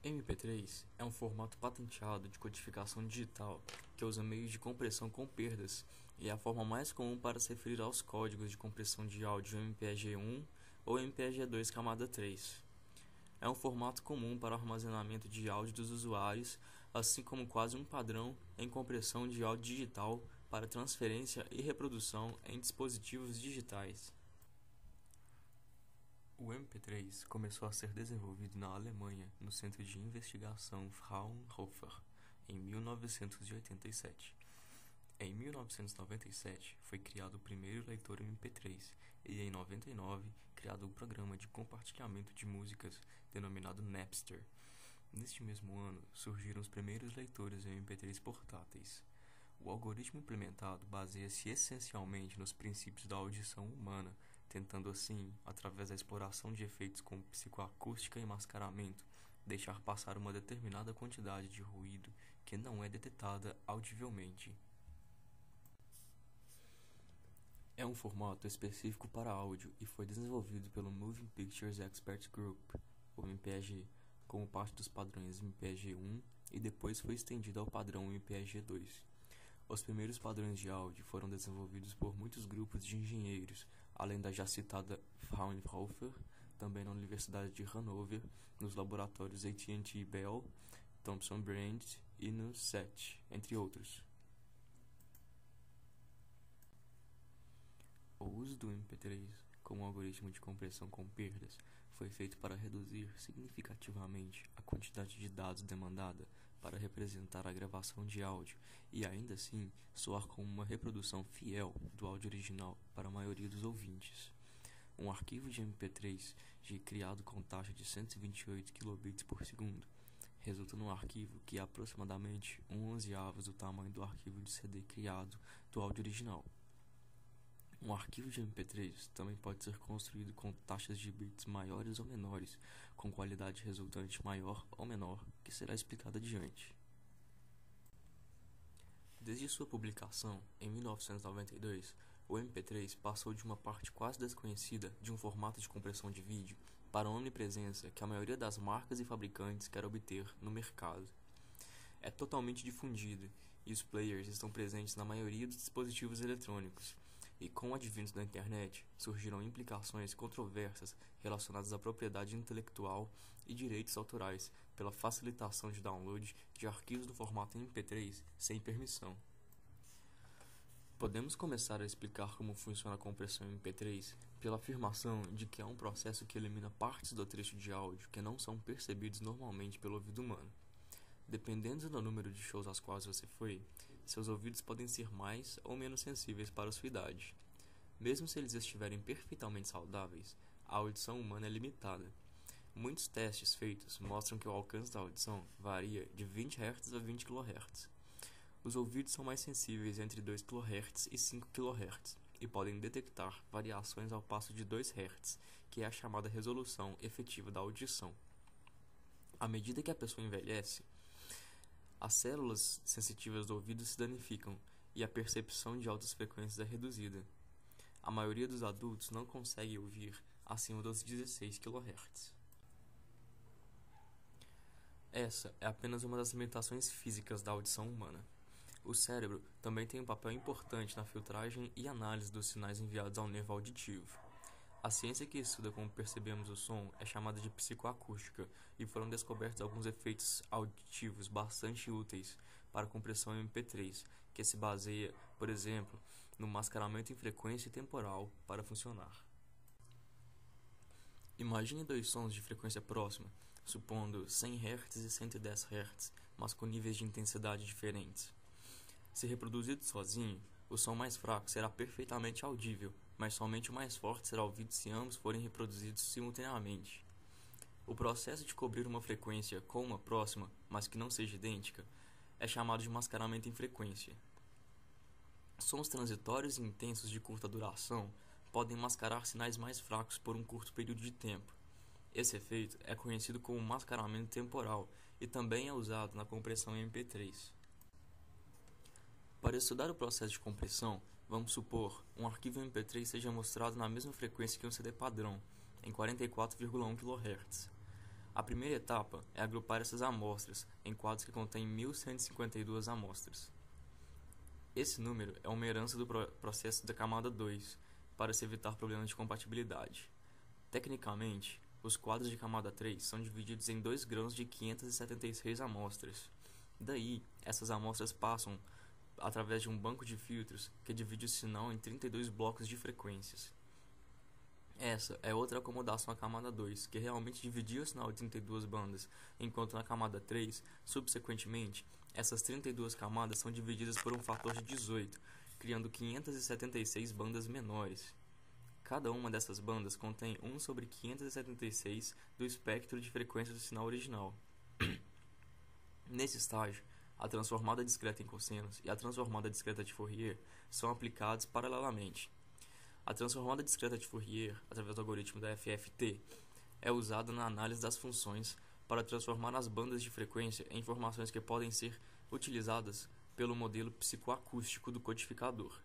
MP3 é um formato patenteado de codificação digital que usa meios de compressão com perdas e é a forma mais comum para se referir aos códigos de compressão de áudio MPEG-1 ou MPEG-2 camada 3. É um formato comum para o armazenamento de áudio dos usuários, assim como quase um padrão em compressão de áudio digital para transferência e reprodução em dispositivos digitais. O MP3 começou a ser desenvolvido na Alemanha, no Centro de Investigação Fraunhofer, em 1987. Em 1997, foi criado o primeiro leitor MP3 e, em 99, criado o programa de compartilhamento de músicas, denominado Napster. Neste mesmo ano, surgiram os primeiros leitores MP3 portáteis. O algoritmo implementado baseia-se essencialmente nos princípios da audição humana, tentando assim, através da exploração de efeitos como psicoacústica e mascaramento, deixar passar uma determinada quantidade de ruído que não é detectada audivelmente. É um formato específico para áudio e foi desenvolvido pelo Moving Pictures Expert Group, ou MPEG, como parte dos padrões MPEG-1 e depois foi estendido ao padrão MPEG-2. Os primeiros padrões de áudio foram desenvolvidos por muitos grupos de engenheiros, além da já citada Fraunhofer, também na Universidade de Hannover, nos laboratórios AT&T Bell, Thomson Brand e no SET, entre outros. O uso do MP3 como algoritmo de compressão com perdas foi feito para reduzir significativamente a quantidade de dados demandada para representar a gravação de áudio e ainda assim soar como uma reprodução fiel do áudio original para a maioria dos ouvintes. Um arquivo de MP3 criado com taxa de 128 kilobits por segundo resulta num arquivo que é aproximadamente 1/11 do tamanho do arquivo de CD criado do áudio original. Um arquivo de MP3 também pode ser construído com taxas de bits maiores ou menores, com qualidade resultante maior ou menor, que será explicado adiante. Desde sua publicação, em 1992, o MP3 passou de uma parte quase desconhecida de um formato de compressão de vídeo para a onipresença que a maioria das marcas e fabricantes quer obter no mercado. É totalmente difundido e os players estão presentes na maioria dos dispositivos eletrônicos. E com o advento da internet, surgiram implicações controversas relacionadas à propriedade intelectual e direitos autorais pela facilitação de download de arquivos no formato MP3 sem permissão. Podemos começar a explicar como funciona a compressão MP3 pela afirmação de que é um processo que elimina partes do trecho de áudio que não são percebidos normalmente pelo ouvido humano. Dependendo do número de shows aos quais você foi, seus ouvidos podem ser mais ou menos sensíveis para a sua idade. Mesmo se eles estiverem perfeitamente saudáveis, a audição humana é limitada. Muitos testes feitos mostram que o alcance da audição varia de 20 Hz a 20 kHz. Os ouvidos são mais sensíveis entre 2 kHz e 5 kHz e podem detectar variações ao passo de 2 Hz, que é a chamada resolução efetiva da audição. À medida que a pessoa envelhece, as células sensitivas do ouvido se danificam e a percepção de altas frequências é reduzida. A maioria dos adultos não consegue ouvir acima dos 16 kHz. Essa é apenas uma das limitações físicas da audição humana. O cérebro também tem um papel importante na filtragem e análise dos sinais enviados ao nervo auditivo. A ciência que estuda como percebemos o som é chamada de psicoacústica e foram descobertos alguns efeitos auditivos bastante úteis para a compressão MP3, que se baseia, por exemplo, no mascaramento em frequência e temporal para funcionar. Imagine dois sons de frequência próxima, supondo 100 Hz e 110 Hz, mas com níveis de intensidade diferentes. Se reproduzido sozinho, o som mais fraco será perfeitamente audível, mas somente o mais forte será ouvido se ambos forem reproduzidos simultaneamente. O processo de cobrir uma frequência com uma próxima, mas que não seja idêntica, é chamado de mascaramento em frequência. Sons transitórios e intensos de curta duração podem mascarar sinais mais fracos por um curto período de tempo. Esse efeito é conhecido como mascaramento temporal e também é usado na compressão MP3. Para estudar o processo de compressão, vamos supor um arquivo MP3 seja mostrado na mesma frequência que um CD padrão, em 44,1 kHz. A primeira etapa é agrupar essas amostras em quadros que contêm 1.152 amostras. Esse número é uma herança do processo da camada 2, para se evitar problemas de compatibilidade. Tecnicamente, os quadros de camada 3 são divididos em 2 grãos de 576 amostras. Daí, essas amostras passam através de um banco de filtros que divide o sinal em 32 blocos de frequências. Essa é outra acomodação à camada 2, que realmente dividia o sinal em 32 bandas, enquanto na camada 3, subsequentemente, essas 32 camadas são divididas por um fator de 18, criando 576 bandas menores. Cada uma dessas bandas contém 1 sobre 576 do espectro de frequência do sinal original. Nesse estágio, a transformada discreta em cossenos e a transformada discreta de Fourier são aplicados paralelamente. A transformada discreta de Fourier, através do algoritmo da FFT, é usada na análise das funções para transformar as bandas de frequência em informações que podem ser utilizadas pelo modelo psicoacústico do codificador.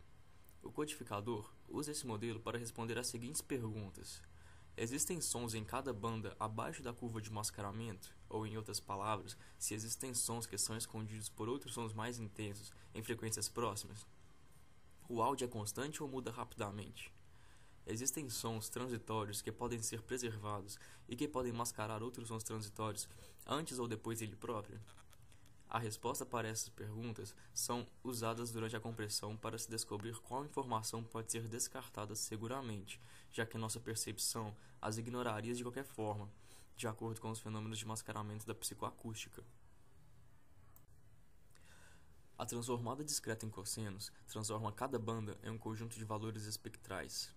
O codificador usa esse modelo para responder às seguintes perguntas: existem sons em cada banda abaixo da curva de mascaramento? Ou, em outras palavras, se existem sons que são escondidos por outros sons mais intensos em frequências próximas? O áudio é constante ou muda rapidamente? Existem sons transitórios que podem ser preservados e que podem mascarar outros sons transitórios antes ou depois dele próprio? A resposta para essas perguntas são usadas durante a compressão para se descobrir qual informação pode ser descartada seguramente, já que nossa percepção as ignoraria de qualquer forma, de acordo com os fenômenos de mascaramento da psicoacústica. A transformada discreta em cossenos transforma cada banda em um conjunto de valores espectrais.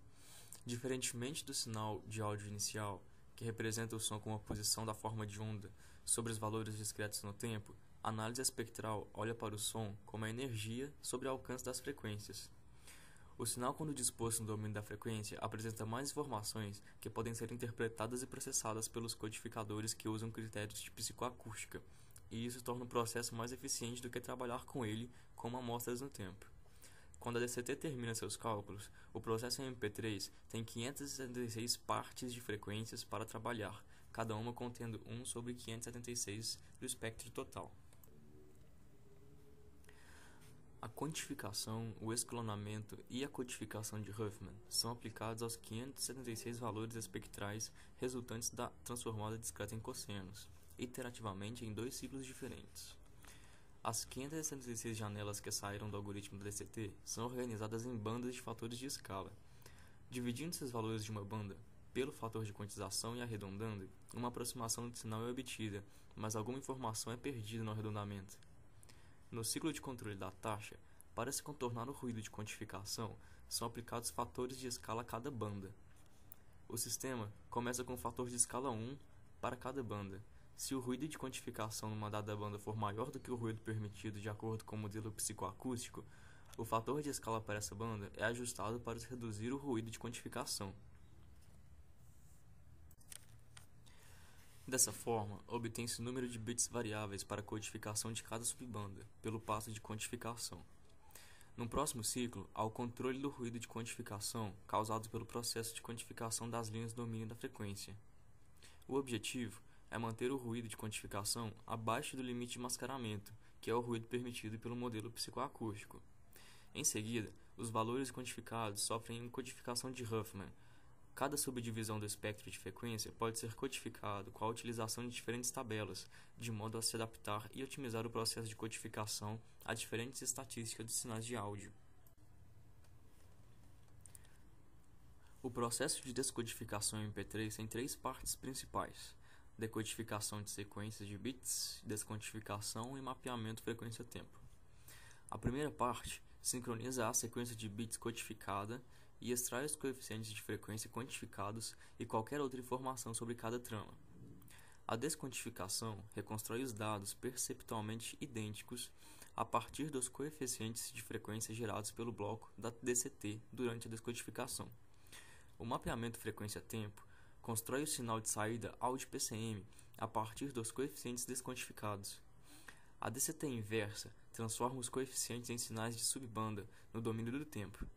Diferentemente do sinal de áudio inicial, que representa o som com a posição da forma de onda sobre os valores discretos no tempo, a análise espectral olha para o som como a energia sobre o alcance das frequências. O sinal, quando disposto no domínio da frequência, apresenta mais informações que podem ser interpretadas e processadas pelos codificadores que usam critérios de psicoacústica, e isso torna o processo mais eficiente do que trabalhar com ele como amostras no tempo. Quando a DCT termina seus cálculos, o processo MP3 tem 576 partes de frequências para trabalhar, cada uma contendo 1 sobre 576 do espectro total. A quantificação, o escalonamento e a codificação de Huffman são aplicados aos 576 valores espectrais resultantes da transformada discreta em cossenos, iterativamente em 2 ciclos diferentes. As 576 janelas que saíram do algoritmo da DCT são organizadas em bandas de fatores de escala. Dividindo esses valores de uma banda pelo fator de quantização e arredondando, uma aproximação do sinal é obtida, mas alguma informação é perdida no arredondamento. No ciclo de controle da taxa, para se contornar o ruído de quantificação, são aplicados fatores de escala a cada banda. O sistema começa com um fator de escala 1 para cada banda. Se o ruído de quantificação numa dada banda for maior do que o ruído permitido de acordo com o modelo psicoacústico, o fator de escala para essa banda é ajustado para reduzir o ruído de quantificação. Dessa forma, obtém-se o número de bits variáveis para a codificação de cada subbanda, pelo passo de quantificação. No próximo ciclo, há o controle do ruído de quantificação causado pelo processo de quantificação das linhas do domínio da frequência. O objetivo é manter o ruído de quantificação abaixo do limite de mascaramento, que é o ruído permitido pelo modelo psicoacústico. Em seguida, os valores quantificados sofrem codificação de Huffman. Cada subdivisão do espectro de frequência pode ser codificado com a utilização de diferentes tabelas, de modo a se adaptar e otimizar o processo de codificação a diferentes estatísticas dos sinais de áudio. O processo de descodificação em MP3 tem 3 partes principais: decodificação de sequências de bits, desquantificação e mapeamento frequência-tempo. A primeira parte sincroniza a sequência de bits codificada e extrai os coeficientes de frequência quantificados e qualquer outra informação sobre cada trama. A desquantificação reconstrói os dados perceptualmente idênticos a partir dos coeficientes de frequência gerados pelo bloco da DCT durante a descodificação. O mapeamento frequência-tempo constrói o sinal de saída áudio-PCM a partir dos coeficientes desquantificados. A DCT inversa transforma os coeficientes em sinais de subbanda no domínio do tempo.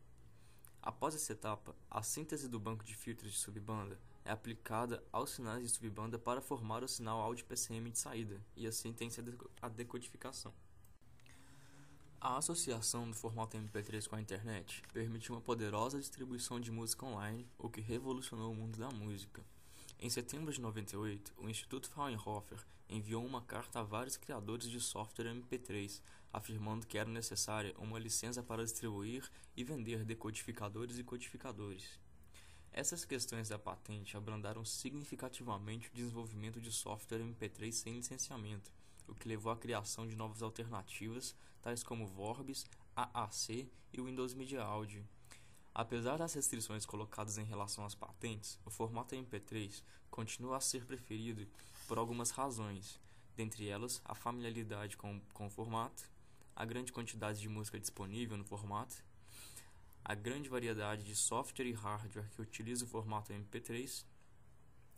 Após essa etapa, a síntese do banco de filtros de subbanda é aplicada aos sinais de subbanda para formar o sinal áudio PCM de saída, e assim tem-se a decodificação. A associação do formato MP3 com a internet permitiu uma poderosa distribuição de música online, o que revolucionou o mundo da música. Em setembro de 98, o Instituto Fraunhofer enviou uma carta a vários criadores de software MP3, afirmando que era necessária uma licença para distribuir e vender decodificadores e codificadores. Essas questões da patente abrandaram significativamente o desenvolvimento de software MP3 sem licenciamento, o que levou à criação de novas alternativas, tais como Vorbis, AAC e o Windows Media Audio. Apesar das restrições colocadas em relação às patentes, o formato MP3 continua a ser preferido por algumas razões, dentre elas a familiaridade com o formato, a grande quantidade de música disponível no formato, a grande variedade de software e hardware que utiliza o formato MP3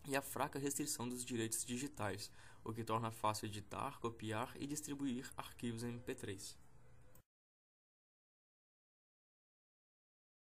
e a fraca restrição dos direitos digitais, o que torna fácil editar, copiar e distribuir arquivos MP3.